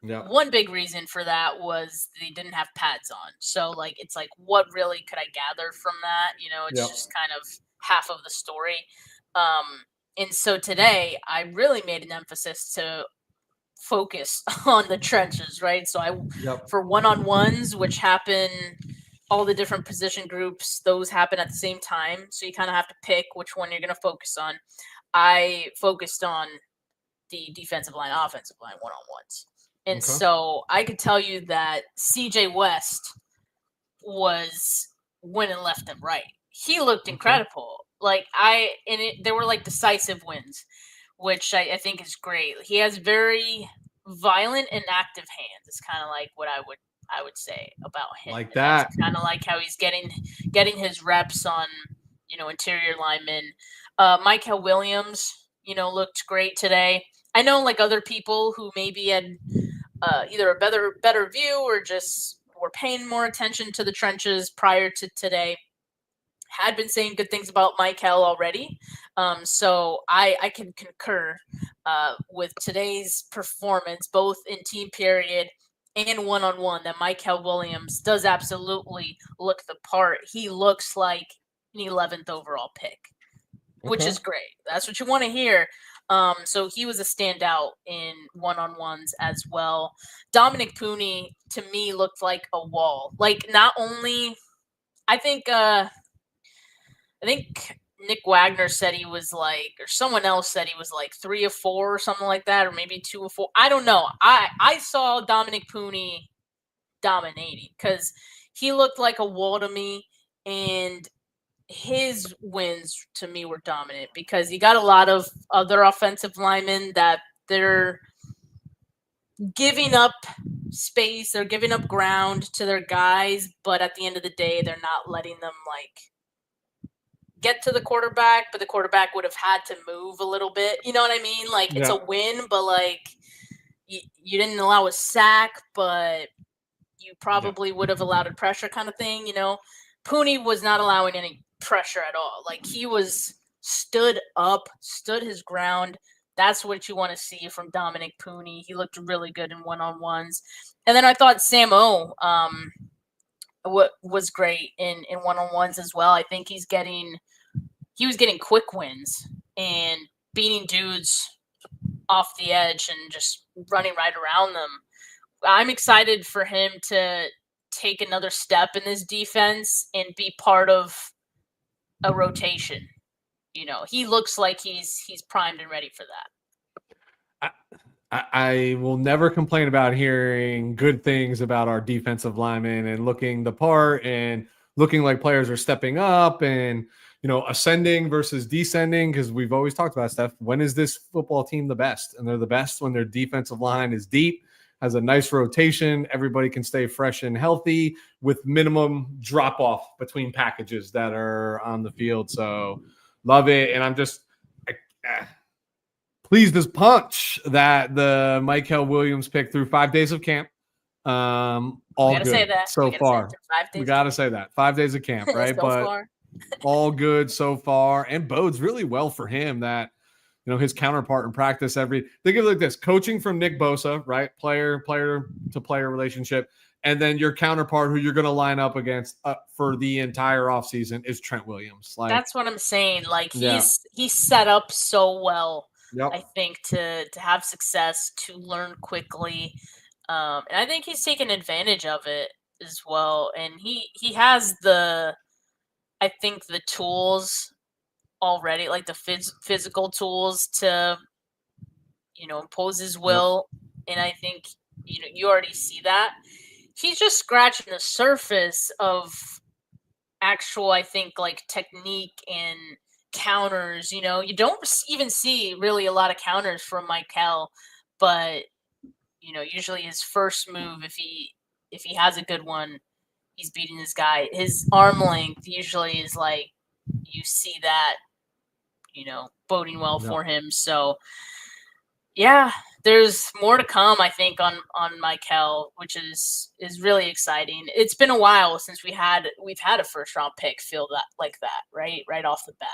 Yeah. One big reason for that was they didn't have pads on. So, it's what really could I gather from that? It's just kind of half of the story. And so today, I really made an emphasis to focus on the trenches, right? So for one-on-ones, which happen, all the different position groups, those happen at the same time. So you kind of have to pick which one you're going to focus on. I focused on the defensive line, offensive line, one-on-ones. And so I could tell you that CJ West was winning left and right. He looked incredible. They were decisive wins, which I think is great. He has very violent and active hands. It's kind of like what I would say about him. Like that. Kind of like how he's getting his reps on, interior linemen. Michael Williams, looked great today. I know other people who maybe had either a better view or just were paying more attention to the trenches prior to today had been saying good things about Michael already. So I can concur with today's performance, both in team period and one-on-one, that Michael Williams does absolutely look the part. He looks like an 11th overall pick, which is great. That's what you want to hear. So he was a standout in one-on-ones as well. Dominic Pooney, to me, looked like a wall. Not only I think Nick Wagner said he was like, or someone else said he was like 3 of 4 or something like that, or maybe 2 of 4. I don't know. I saw Dominic Pooney dominating because he looked like a wall to me, and his wins to me were dominant because you got a lot of other offensive linemen that they're giving up space, they're giving up ground to their guys, but at the end of the day, they're not letting them like get to the quarterback, but the quarterback would have had to move a little bit. You know what I mean? Like it's a win, but like you didn't allow a sack, but you probably would have allowed a pressure kind of thing, you know. Pooney was not allowing any pressure at all. Like he was stood up, stood his ground. That's what you want to see from Dominic Pooney. He looked really good in one-on-ones. And then I thought Sam O was great in one-on-ones as well. I think he was getting quick wins and beating dudes off the edge and just running right around them. I'm excited for him to take another step in this defense and be part of a rotation. You know, he looks like he's primed and ready for that. I will never complain about hearing good things about our defensive linemen and looking the part and looking like players are stepping up and, you know, ascending versus descending, because we've always talked about, Steph, when is this football team the best? And they're the best when their defensive line is deep, has a nice rotation, everybody can stay fresh and healthy with minimum drop-off between packages that are on the field. So love it. And I'm just pleased as punch that the Michael Williams pick through 5 days of camp. All good say that. so far. We got to say that. 5 days of camp, right? So far. All good so far, and bodes really well for him that, you know, his counterpart in practice think of it like this: coaching from Nick Bosa, right? Player to player relationship. And then your counterpart who you're going to line up against for the entire offseason is Trent Williams. Like, that's what I'm saying. Like he's set up so well, I think, to have success, to learn quickly. And I think he's taken advantage of it as well. And he has the tools already, like the physical tools to, you know, impose his will. And I think, you know, you already see that. He's just scratching the surface of actual, I think, like technique and counters. You know, you don't even see really a lot of counters from Michael, but, you know, usually his first move, if he has a good one, he's beating his guy. His arm length usually is like, you see that, you know, boding well for him. So yeah, there's more to come, I think, on Michael, which is really exciting. It's been a while since we've had a first round pick feel that like that, right off the bat.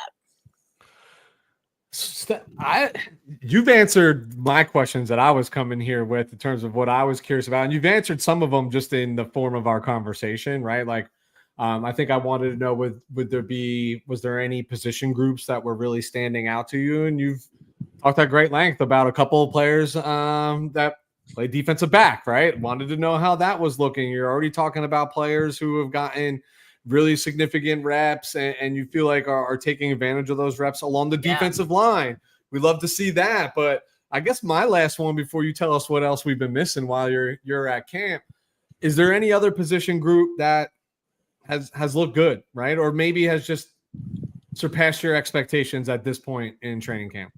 You've answered my questions that I was coming here with in terms of what I was curious about, and you've answered some of them just in the form of our conversation, right? Like, I think I wanted to know, was there any position groups that were really standing out to you? And you've talked at great length about a couple of players that play defensive back, right? Wanted to know how that was looking. You're already talking about players who have gotten really significant reps and you feel like are taking advantage of those reps along the defensive line. We love to see that. But I guess my last one, before you tell us what else we've been missing while you're at camp, is there any other position group that has looked good, right? Or maybe has just surpassed your expectations at this point in training camp?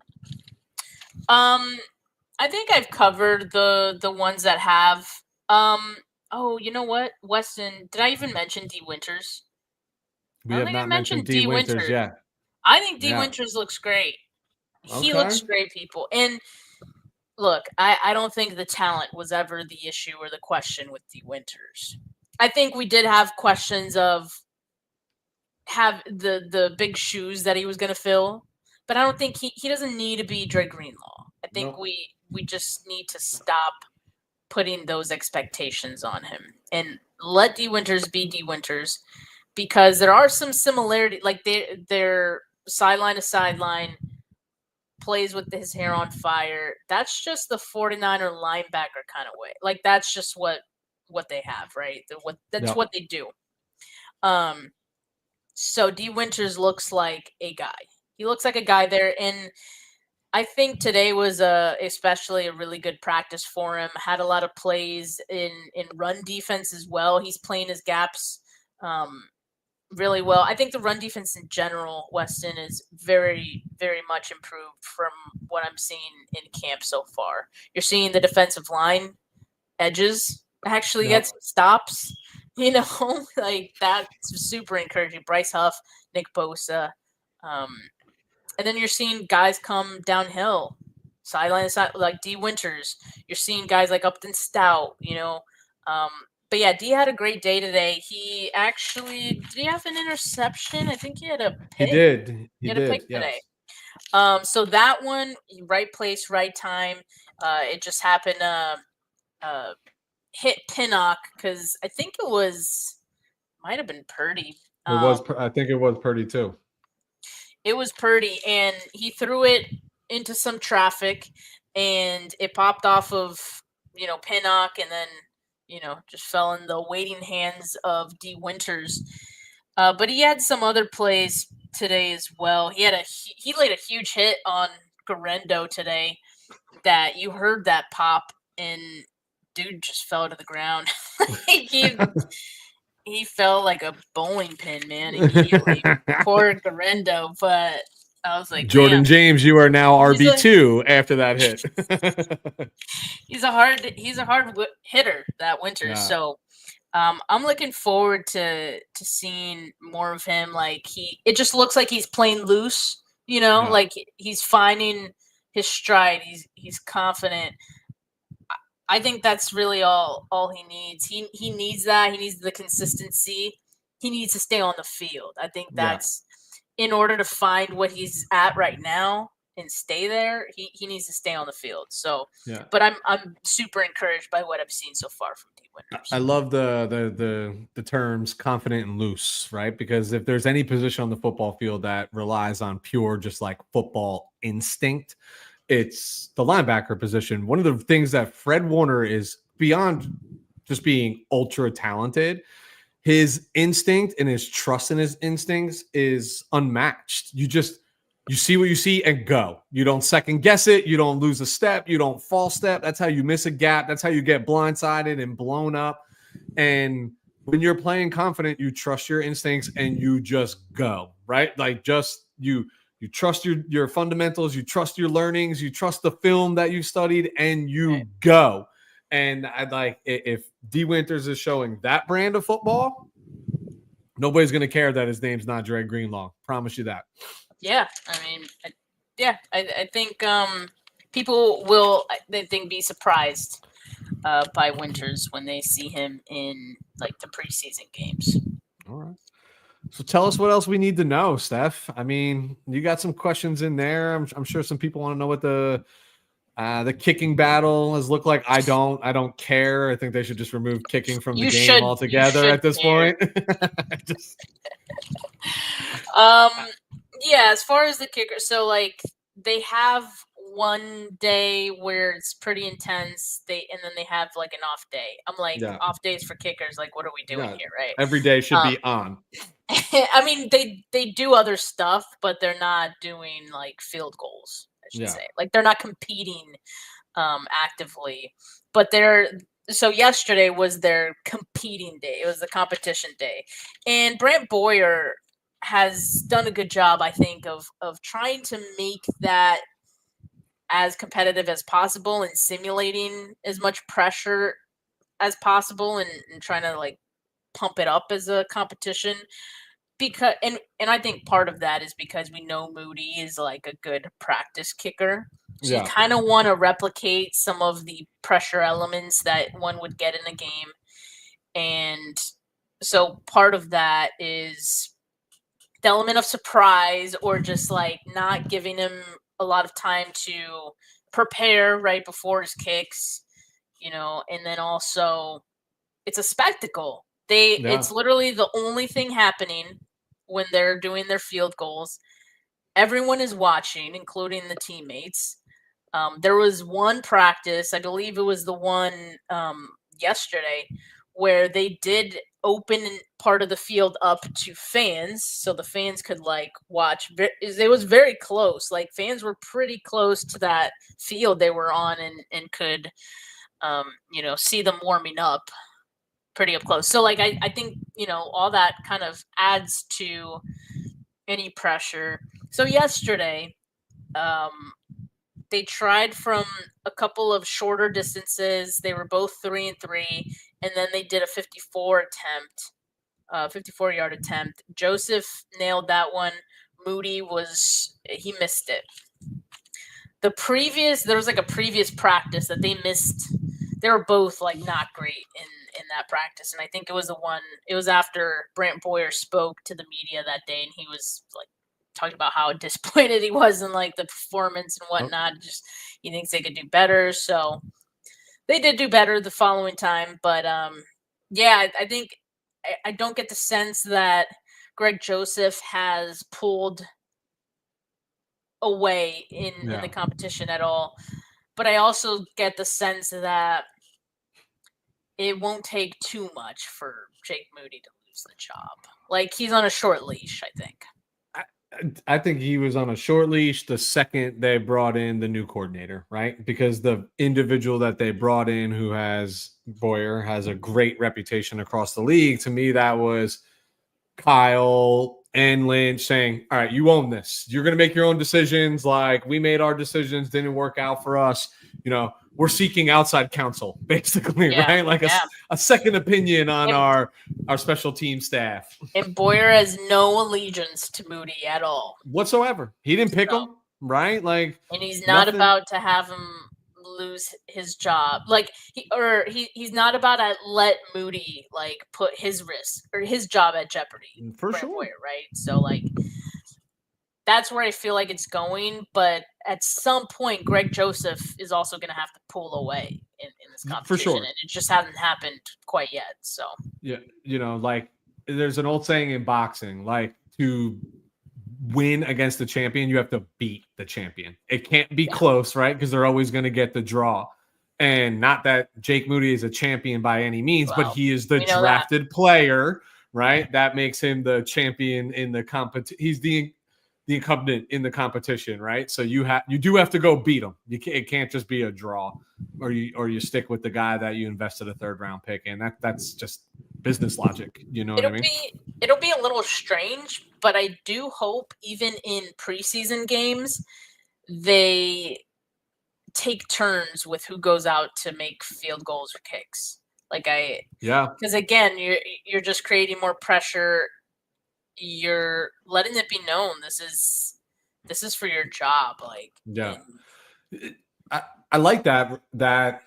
I think I've covered the ones that have. Oh, you know what, Weston? Did I even mention D. Winters? We have not mentioned D. Winters yet. I think D. Winters looks great. He looks great, people. And look, I don't think the talent was ever the issue or the question with D. Winters. I think we did have questions of have the big shoes that he was going to fill, but I don't think he doesn't need to be Dre Greenlaw. I think we just need to stop putting those expectations on him and let D. Winters be D. Winters, because there are some similarities. Like they're sideline to sideline, plays with his hair on fire. That's just the 49er linebacker kind of way. Like that's just what they have, right? What they do. So D Winters looks like a guy. He looks like a guy there, and I think today was especially a really good practice for him. Had a lot of plays in run defense as well. He's playing his gaps really well. I think the run defense in general, Weston, is very, very much improved from what I'm seeing in camp so far. You're seeing the defensive line edges actually get some stops. Like that's super encouraging. Bryce Huff, Nick Bosa. And then you're seeing guys come downhill, sideline to side, like D Winters. You're seeing guys like Upton Stout, But yeah, D had a great day today. He actually did he have an interception? I think he had a pick. He did. He had a pick today. So that one, right place, right time. It just happened to hit Pinnock because I think might have been Purdy. I think it was Purdy too. It was Purdy, and he threw it into some traffic, and it popped off of, Pinnock, and then, just fell in the waiting hands of D Winters. But he had some other plays today as well. He laid a huge hit on Garendo today that you heard that pop, and dude just fell to the ground. He fell like a bowling pin, man, immediately. Poor Garendo, but I was like, Jordan James, you are now RB2 after that hit. He's a hard hitter, that Winters. Yeah. So I'm looking forward to seeing more of him. Like it just looks like he's playing loose, like he's finding his stride. He's confident. I think that's really all he needs. He needs that. He needs the consistency. He needs to stay on the field. I think that's in order to find what he's at right now and stay there. He needs to stay on the field. So, but I'm super encouraged by what I've seen so far from D Winters. I love the terms confident and loose, right? Because if there's any position on the football field that relies on pure just like football instinct, it's the linebacker position. One of the things that Fred Warner is beyond just being ultra talented, his instinct and his trust in his instincts is unmatched. You see what you see and go. You don't second guess it. You don't lose a step. You don't false step. That's how you miss a gap. That's how you get blindsided and blown up. And when you're playing confident, you trust your instincts and you just go, right? Like you trust your fundamentals, you trust your learnings, you trust the film that you studied, and you go. And I'd like, if D Winters is showing that brand of football, nobody's going to care that his name's not Dre Greenlaw. Promise you that. Yeah. I mean, I think people will, be surprised by Winters when they see him in like the preseason games. All right. So tell us what else we need to know, Steph. I mean, you got some questions in there. I'm sure some people want to know what the kicking battle has looked like. I don't care. I think they should just remove kicking from the game altogether at this point. As far as the kicker, so like they have one day where it's pretty intense. And then they have like an off day. I'm like, off days for kickers. Like, what are we doing here, right? Every day should be on. I mean, they do other stuff, but they're not doing like field goals, I should say. Like they're not competing actively, but so yesterday was their competing day. It was the competition day. And Brant Boyer has done a good job, I think, of trying to make that as competitive as possible and simulating as much pressure as possible and trying to like pump it up as a competition. Because and I think part of that is because we know Moody is like a good practice kicker. So you kind of want to replicate some of the pressure elements that one would get in a game. And so part of that is the element of surprise or just like not giving him a lot of time to prepare right before his kicks, and then also it's a spectacle. It's literally the only thing happening when they're doing their field goals. Everyone is watching, including the teammates. There was one practice, I believe it was the one yesterday, where they did open part of the field up to fans, so the fans could like watch. It was very close. Like fans were pretty close to that field they were on, and could, see them warming up pretty up close. So like I think all that kind of adds to any pressure. So yesterday, they tried from a couple of shorter distances. They were both 3-3, and then they did a 54-yard attempt. Joseph nailed that one. Moody he missed it. There was like a previous practice that they missed. They were both like not great in that practice, and I think it was after Brant Boyer spoke to the media that day, and he was like talking about how disappointed he was in like the performance and whatnot. Just he thinks they could do better. So they did do better the following time, but I think I don't get the sense that Greg Joseph has pulled away in the competition at all. But I also get the sense that it won't take too much for Jake Moody to lose the job. Like he's on a short leash, I think. I think he was on a short leash the second they brought in the new coordinator, right? Because the individual that they brought in Boyer has a great reputation across the league. To me, that was Kyle and Lynch saying, all right, you own this. You're going to make your own decisions. Like we made our decisions, didn't work out for us. We're seeking outside counsel, basically, right? Like a second opinion on our special team staff. And Boyer has no allegiance to Moody at all. Whatsoever. He didn't pick him, right? Like, and he's not about to have him lose his job. Like he's not about to let Moody like put his risk or his job at jeopardy. For sure. Boyer, right? So like that's where I feel like it's going, but at some point, Greg Joseph is also going to have to pull away in this competition. For sure. And it just hasn't happened quite yet. So, yeah, like there's an old saying in boxing, like to win against the champion, you have to beat the champion. It can't be close, right? Because they're always going to get the draw. And not that Jake Moody is a champion by any means, but he is the drafted player, right? That makes him the champion in the competition. He's the incumbent in the competition, right? So you do have to go beat him. It can't just be a draw, or you stick with the guy that you invested a third round pick in. That's just business logic. You know what I mean? It'll be a little strange, but I do hope even in preseason games they take turns with who goes out to make field goals or kicks. Because again, you're just creating more pressure. You're letting it be known this is for your job. I like that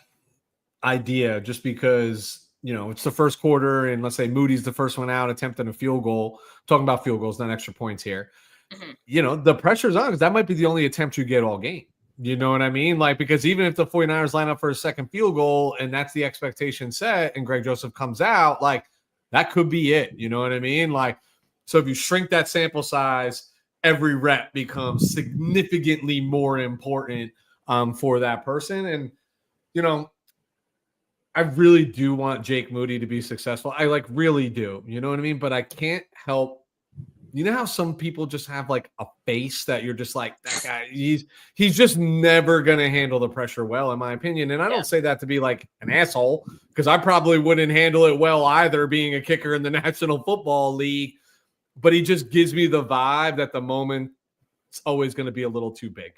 idea, just because it's the first quarter and let's say Moody's the first one out attempting a field goal. Talking about field goals, not extra points here. Mm-hmm. The pressure's on because that might be the only attempt you get all game. You know what I mean? Like, because even if the 49ers line up for a second field goal and that's the expectation set and Greg Joseph comes out, like that could be it. You know what I mean? Like, so if you shrink that sample size, every rep becomes significantly more important for that person. And, I really do want Jake Moody to be successful. I really do. You know what I mean? But I can't help. You know how some people just have like a face that you're just like, that guy, he's just never going to handle the pressure well, in my opinion. And I don't say that to be like an asshole, because I probably wouldn't handle it well either, being a kicker in the National Football League. But he just gives me the vibe that the moment it's always going to be a little too big,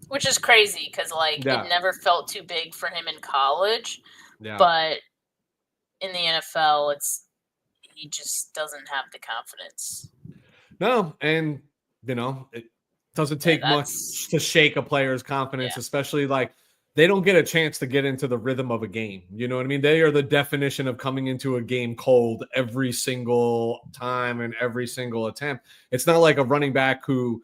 Which is crazy because, it never felt too big for him in college. Yeah. But in the NFL, he just doesn't have the confidence. No, and, it doesn't take much to shake a player's confidence, especially they don't get a chance to get into the rhythm of a game. You know what I mean? They are the definition of coming into a game cold every single time and every single attempt. It's not like a running back who,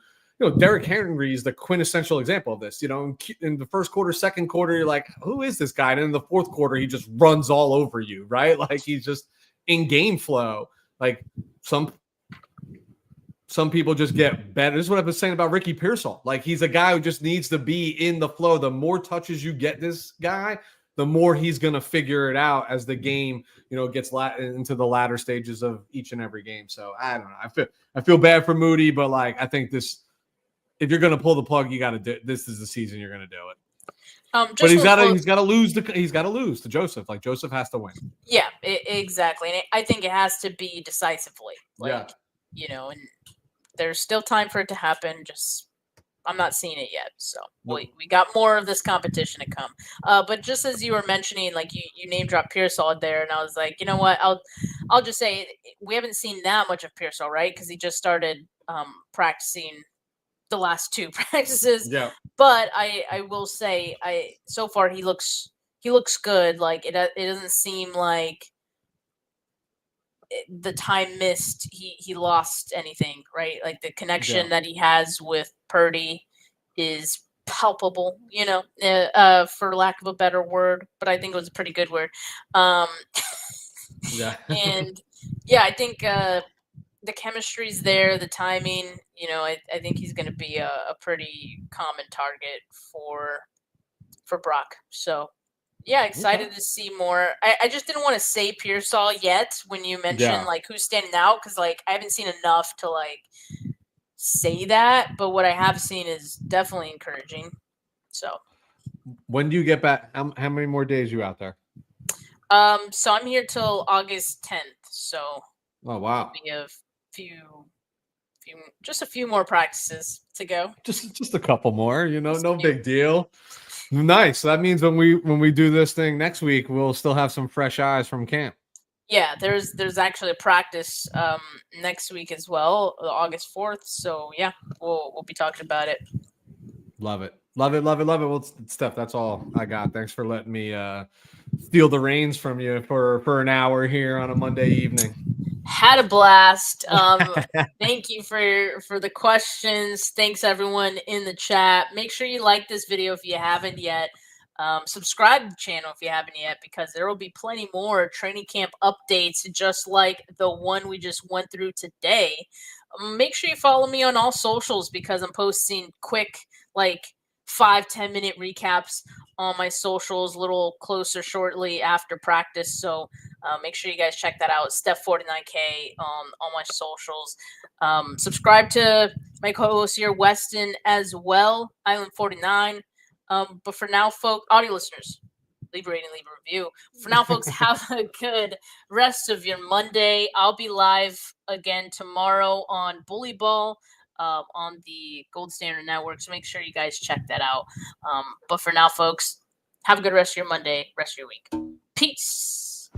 Derrick Henry is the quintessential example of this. In the first quarter, second quarter, you're like, who is this guy? And in the fourth quarter, he just runs all over you, right? Like he's just in game flow. Like some people just get better. This is what I've been saying about Ricky Pearsall. Like he's a guy who just needs to be in the flow. The more touches you get this guy, the more he's going to figure it out as the game, gets into the latter stages of each and every game. So I don't know. I feel bad for Moody, but like, I think if you're going to pull the plug, you got to do. This is the season you're going to do it. But he's got to lose to Joseph. Like Joseph has to win. Yeah, exactly. And I think it has to be decisively. And there's still time for it to happen. Just I'm not seeing it yet. So we got more of this competition to come. But just as you were mentioning, like you name dropped Pearsall there, and I was like, you know what? I'll just say we haven't seen that much of Pearsall, right? Because he just started practicing the last 2 practices. Yeah. But I will say so far he looks good. Like it doesn't seem like the time missed he lost anything, right? Like the connection that he has with Purdy is palpable, for lack of a better word, but I think it was a pretty good word. Yeah. And yeah, I think the chemistry's there, the timing, I think he's going to be a pretty common target for Brock. So yeah, excited to see more. I just didn't want to say Pearsall yet when you mentioned like who's standing out, because like I haven't seen enough to like say that, but what I have seen is definitely encouraging. So when do you get back? How many more days are you out there? So I'm here till August 10th. So oh wow, be a few more practices to go. Just a couple more, no big deal. Nice. So that means when we do this thing next week, we'll still have some fresh eyes from camp. Yeah, there's actually a practice next week as well, August 4th. So yeah, we'll be talking about it. Love it. Well, Steph, that's all I got. Thanks for letting me steal the reins from you for an hour here on a Monday evening. Had a blast. Thank you for the questions. Thanks everyone in the chat. Make sure you like this video if you haven't yet. Subscribe to the channel if you haven't yet, because there will be plenty more training camp updates just like the one we just went through today. Make sure you follow me on all socials, because I'm posting quick, like 5-10 minute recaps on my socials a little closer shortly after practice. So make sure you guys check that out. Steph49K on all my socials. Subscribe to my co-host here, Weston, as well, Island49. But for now, folks, audio listeners, leave a rating, leave a review. For now, folks, have a good rest of your Monday. I'll be live again tomorrow on Bully Ball on the Gold Standard Network, so make sure you guys check that out. But for now, folks, have a good rest of your Monday, rest of your week. Peace.